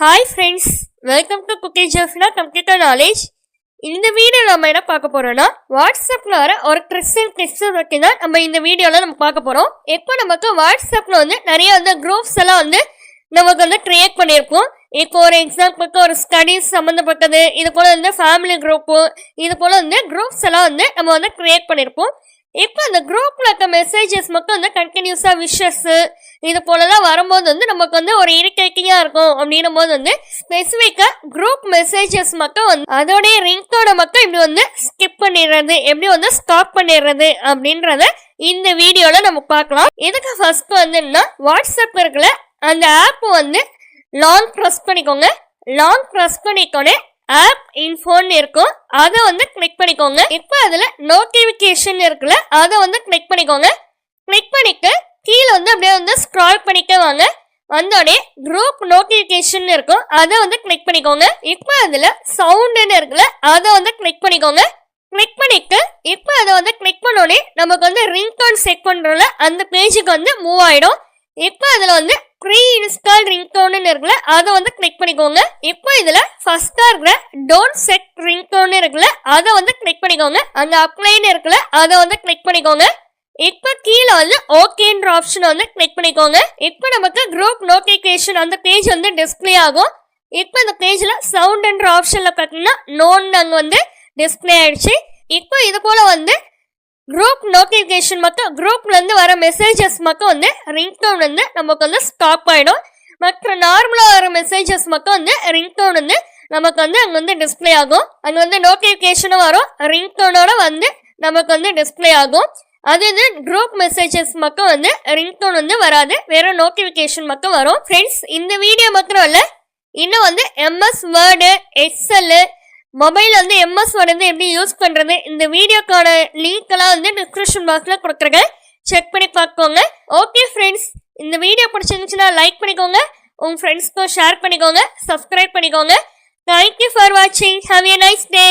Hi friends, welcome to குட்டி ஜோஃபினா computer knowledge. இந்த video நம்ம என்ன பார்க்க போறோம்னா, வாட்ஸ்அப்பில் வர ஒரு டிப்ஸ் பற்றி தான் நம்ம இந்த வீடியோவில் நம்ம பார்க்க போகிறோம். இப்போ நமக்கு வாட்ஸ்அப்பில் நிறைய குரூப்ஸ் எல்லாம் நமக்கு கிரியேட் பண்ணியிருப்போம். இப்போ ஒரு எக்ஸாம்பிளுக்கு ஒரு ஸ்டடீஸ் சம்மந்தப்பட்டது, இது போல் ஃபேமிலி குரூப்பு, இது போல் குரூப்ஸ் எல்லாம் நம்ம கிரியேட் பண்ணியிருப்போம். இப்போ அந்த குரூப்ல இருக்க மெசேஜஸ் மட்டும் கண்டினியூஸா விஷஸ் இது போலலாம் வரும்போது நமக்கு ஒரு இரிட்டேட்டிங்கா இருக்கும். அப்படின்னும் போது ஸ்பெசிஃபிக்கா குரூப் மெசேஜஸ் மட்டும் அதோடைய ரிங்கோட மட்டும் இப்படி ஸ்கிப் பண்ணிடுறது, எப்படி ஸ்டாப் பண்ணிடுறது அப்படின்றத இந்த வீடியோல நம்ம பார்க்கலாம். இதுக்கு ஃபர்ஸ்ட் என்னன்னா, வாட்ஸ்அப் இருக்குல்ல, அந்த ஆப் லாங் ப்ரெஸ் பண்ணிக்கோங்க. லாங் ப்ரெஸ் பண்ணிக்கோனே ஆப் இன்ஃபோன்னு இருக்கும், அதை கிளிக் பண்ணிக்கோங்க. இப்போ அதில் நோட்டிஃபிகேஷன் இருக்குல்ல, அதை கிளிக் பண்ணிக்கோங்க. கிளிக் பண்ணிட்டு கீழே அப்படியே ஸ்க்ரால் பண்ணிக்க வாங்க. வந்தோடனே குரூப் நோட்டிஃபிகேஷன் இருக்கும், அதை கிளிக் பண்ணிக்கோங்க. இப்போ அதில் சவுண்டுன்னு இருக்குல்ல, அதை கிளிக் பண்ணிக்கோங்க. கிளிக் பண்ணிட்டு இப்போ அதை கிளிக் பண்ணோடனே நமக்கு ரிங்டோன் செட் பண்ணுறோம்ல, அந்த பேஜுக்கு மூவ் ஆகிடும். இப்போ அதில் ப்ரீ இன்ஸ்டால் ரிங்டோன்னு இருக்குல்ல, அதை கிளிக் பண்ணிக்கோங்க. இப்போ இதுல ஃபர்ஸ்டா இருக்கிற டோன்ட் செட் ரிங்டோன்னு இருக்குல்ல, அதை கிளிக் பண்ணிக்கோங்க. அந்த அப்ளைன்னு இருக்குல்ல, அதை கிளிக் பண்ணிக்கோங்க. இப்போ கீழே ஓகேன்ற ஆப்ஷன் கிளிக் பண்ணிக்கோங்க. இப்போ நமக்கு குரூப் நோட்டிஃபிகேஷன் அந்த பேஜ் டிஸ்பிளே ஆகும். இப்போ இந்த பேஜ்ல சவுண்ட்ன்ற ஆப்ஷன்ல பார்த்தீங்கன்னா நோன் அங்கே டிஸ்பிளே ஆயிடுச்சு. இப்போ இது போல குரூப் நோட்டிஃபிகேஷன் மட்டும் குரூப்ல வர மெசேஜஸ் மட்டும் ரிங்டோன் நமக்கு ஸ்டாப் ஆயிடும். மற்ற நார்மலா வர மெசேஜஸ் மட்டும் ரிங்டோன் நமக்கு அங்கே டிஸ்பிளே ஆகும். அங்கே நோட்டிஃபிகேஷனும் வரும், ரிங்டோனோட நமக்கு டிஸ்பிளே ஆகும். அது குரூப் மெசேஜஸ் மட்டும் ரிங்டோன் வராது, வேற நோட்டிஃபிகேஷன் மட்டும் வரும். ஃப்ரெண்ட்ஸ், இந்த வீடியோ மட்டும் இல்லை, இன்னும் MS word, excel, mobile MS word எப்படி யூஸ் பண்ணுறது, இந்த வீடியோக்கான லிங்க் எல்லாம் டிஸ்கிரிப்ஷன் பாக்ஸில் கொடுக்குறேன், செக் பண்ணி பார்த்துக்கோங்க. ஓகே ஃப்ரெண்ட்ஸ், இந்த வீடியோ பிடிச்சிருந்துச்சுன்னா லைக் பண்ணிக்கோங்க, உங்கள் ஃப்ரெண்ட்ஸ்க்கும் ஷேர் பண்ணிக்கோங்க, சப்ஸ்கிரைப் பண்ணிக்கோங்க. தேங்க்யூ ஃபார் வாட்சிங். Have a nice day.